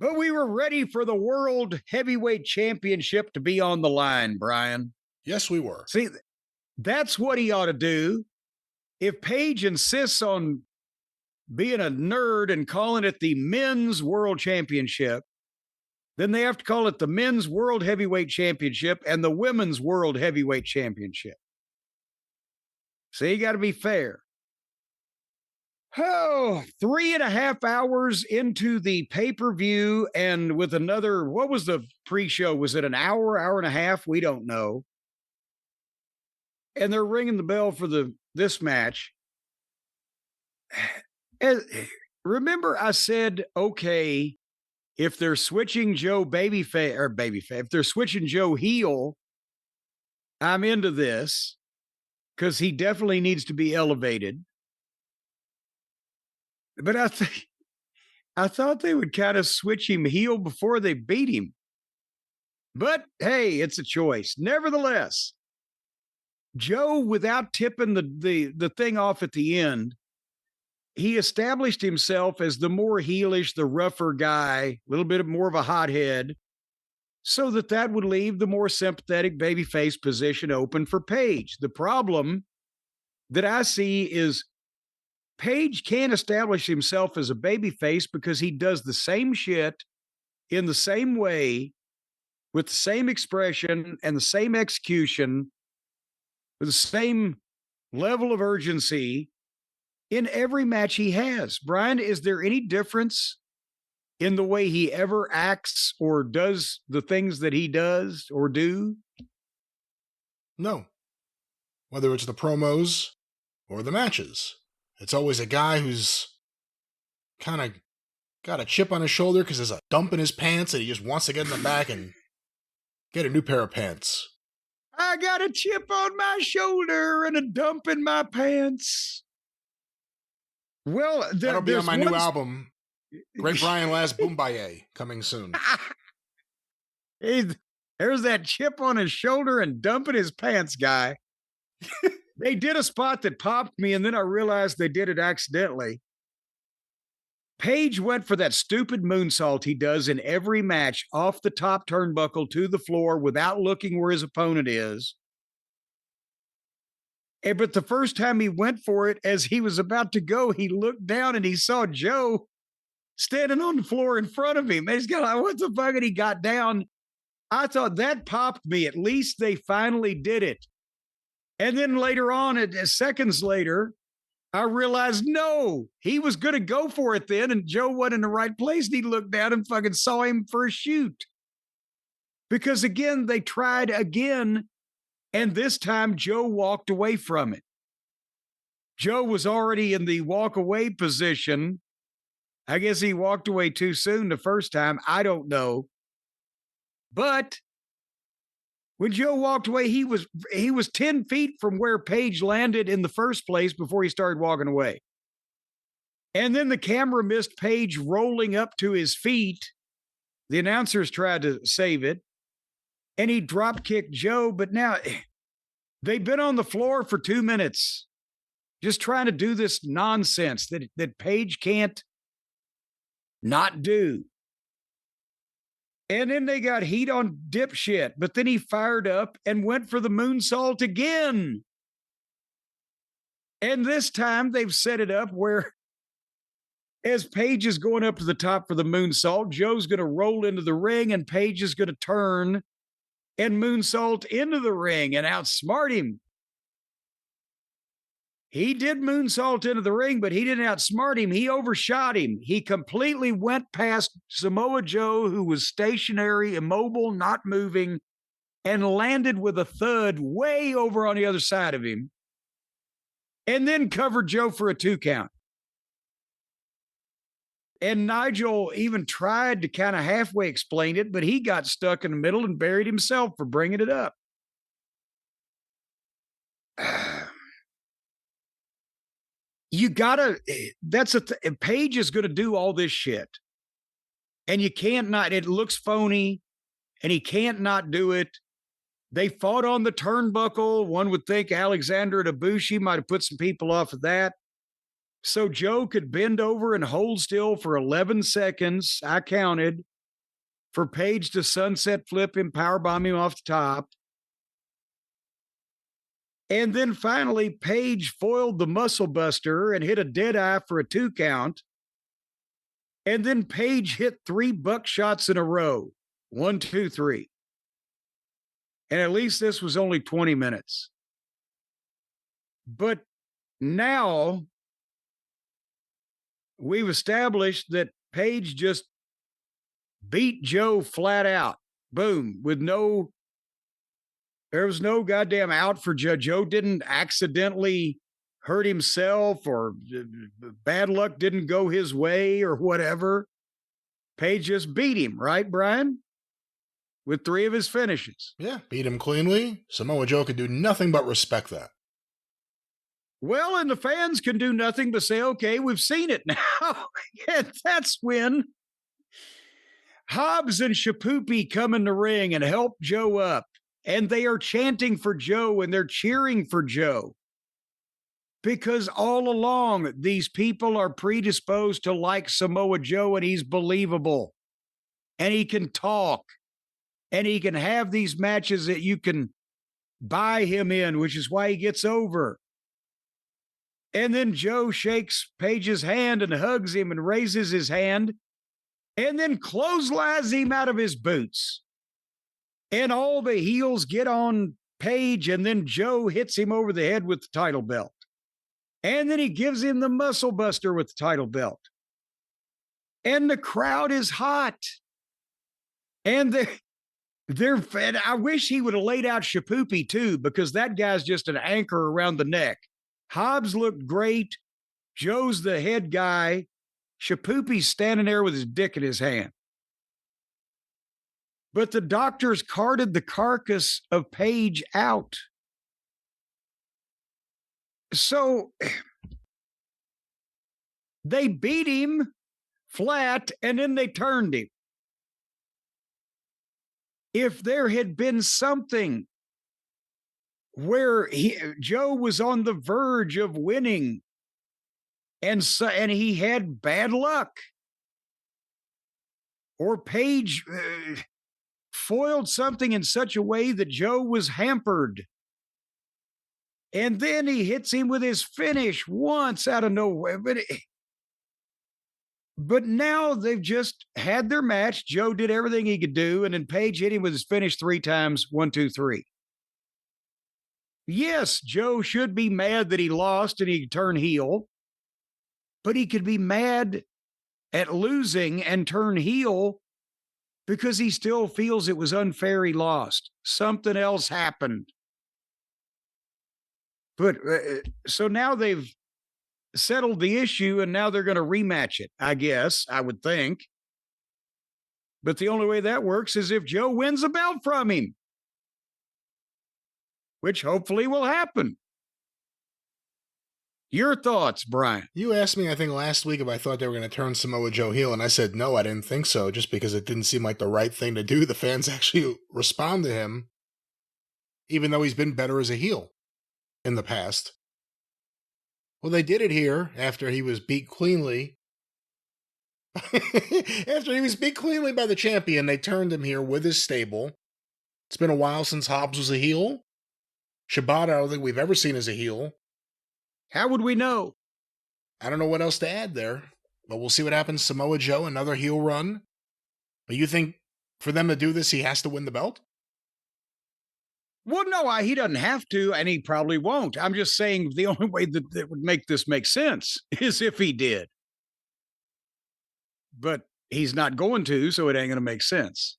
But we were ready for the World Heavyweight Championship to be on the line, Brian. Yes, we were. See, that's what he ought to do. If Paige insists on being a nerd and calling it the Men's World Championship, then they have to call it the Men's World Heavyweight Championship and the Women's World Heavyweight Championship. So you got to be fair. Oh, 3.5 hours into the pay-per-view, and with another, what was the pre-show? Was it an hour, hour and a half? We don't know. And they're ringing the bell for this match. And remember, I said, okay, if they're switching Joe babyface, if they're switching Joe heel, I'm into this because he definitely needs to be elevated. But I thought they would kind of switch him heel before they beat him. But hey, it's a choice. Nevertheless, Joe, without tipping the thing off at the end, he established himself as the more heelish, the rougher guy, a little bit more of a hothead, so that would leave the more sympathetic babyface position open for Paige. The problem that I see is Paige can't establish himself as a babyface because he does the same shit in the same way, with the same expression and the same execution, with the same level of urgency in every match he has. Brian, is there any difference in the way he ever acts or does the things that he does or do? No. Whether it's the promos or the matches. It's always a guy who's kind of got a chip on his shoulder because there's a dump in his pants and he just wants to get in the back and get a new pair of pants. I got a chip on my shoulder and a dump in my pants. Well, that'll be on my new album, Great Brian Last Boombaye, coming soon. Hey, there's that chip on his shoulder and dump in his pants guy. They did a spot that popped me, and then I realized they did it accidentally. Paige went for that stupid moonsault he does in every match, off the top turnbuckle to the floor without looking where his opponent is. But the first time he went for it, as he was about to go, he looked down and he saw Joe standing on the floor in front of him. And he's got like, what the fuck? And he got down. I thought that popped me. At least they finally did it. And then later on, seconds later, I realized, no, he was going to go for it then. And Joe wasn't in the right place. And he looked down and fucking saw him for a shoot. Because again, they tried again. And this time, Joe walked away from it. Joe was already in the walk away position. I guess he walked away too soon the first time. I don't know. But when Joe walked away, he was 10 feet from where Paige landed in the first place before he started walking away. And then the camera missed Paige rolling up to his feet. The announcers tried to save it. And he drop kicked Joe, but now they've been on the floor for 2 minutes just trying to do this nonsense that Paige can't not do. And then they got heat on dipshit, but then he fired up and went for the moonsault again. And this time they've set it up where as Paige is going up to the top for the moonsault, Joe's going to roll into the ring and Paige is going to turn and moonsault into the ring and outsmart him. He did moonsault into the ring, but he didn't outsmart him. He overshot him. He completely went past Samoa Joe, who was stationary, immobile, not moving, and landed with a thud way over on the other side of him, and then covered Joe for a 2 count. And Nigel even tried to kind of halfway explain it, but he got stuck in the middle and buried himself for bringing it up. You gotta, Paige is going to do all this shit. And you can't not, it looks phony, and he can't not do it. They fought on the turnbuckle. One would think Alexander Ibushi might have put some people off of that. So Joe could bend over and hold still for 11 seconds. I counted. for Paige to sunset flip him, powerbomb him off the top. And then finally, Paige foiled the muscle buster and hit a dead eye for a 2 count. And then Paige hit 3 buckshots in a row. 1, 2, 3. And at least this was only 20 minutes. But now we've established that Paige just beat Joe flat out. Boom. There was no goddamn out for Joe. Joe didn't accidentally hurt himself or bad luck didn't go his way or whatever. Paige just beat him, right, Brian? With 3 of his finishes. Yeah, beat him cleanly. Samoa Joe could do nothing but respect that. Well, and the fans can do nothing but say, okay, we've seen it now. And that's when Hobbs and Shapoopy come in the ring and help Joe up. And they are chanting for Joe and they're cheering for Joe. Because all along, these people are predisposed to like Samoa Joe and he's believable. And he can talk. And he can have these matches that you can buy him in, which is why he gets over. And then Joe shakes Paige's hand and hugs him and raises his hand and then clotheslines him out of his boots. And all the heels get on Paige, and then Joe hits him over the head with the title belt. And then he gives him the muscle buster with the title belt. And the crowd is hot. And I wish he would have laid out Shapoopy too, because that guy's just an anchor around the neck. Hobbs looked great. Joe's the head guy. Shapoopy's standing there with his dick in his hand. But the doctors carted the carcass of Paige out. So they beat him flat and then they turned him. If there had been something where Joe was on the verge of winning and he had bad luck, or Paige foiled something in such a way that Joe was hampered, and then he hits him with his finish once out of nowhere. But now they've just had their match. Joe did everything he could do, and then Paige hit him with his finish 3 times, 1, 2, 3. Yes, Joe should be mad that he lost and he turned heel, but he could be mad at losing and turn heel because he still feels it was unfair he lost. Something else happened. But so now they've settled the issue and now they're going to rematch it, I guess, I would think. But the only way that works is if Joe wins a belt from him, which hopefully will happen. Your thoughts, Brian? You asked me, I think, last week if I thought they were going to turn Samoa Joe heel, and I said no, I didn't think so, just because it didn't seem like the right thing to do. The fans actually respond to him, even though he's been better as a heel in the past. Well, they did it here after he was beat cleanly. After he was beat cleanly by the champion, they turned him here with his stable. It's been a while since Hobbs was a heel. Shibata, I don't think we've ever seen as a heel. How would we know? I don't know what else to add there, but we'll see what happens. Samoa Joe, another heel run. But you think for them to do this, he has to win the belt? Well, no, he doesn't have to, and he probably won't. I'm just saying the only way that would make this make sense is if he did. But he's not going to, so it ain't going to make sense.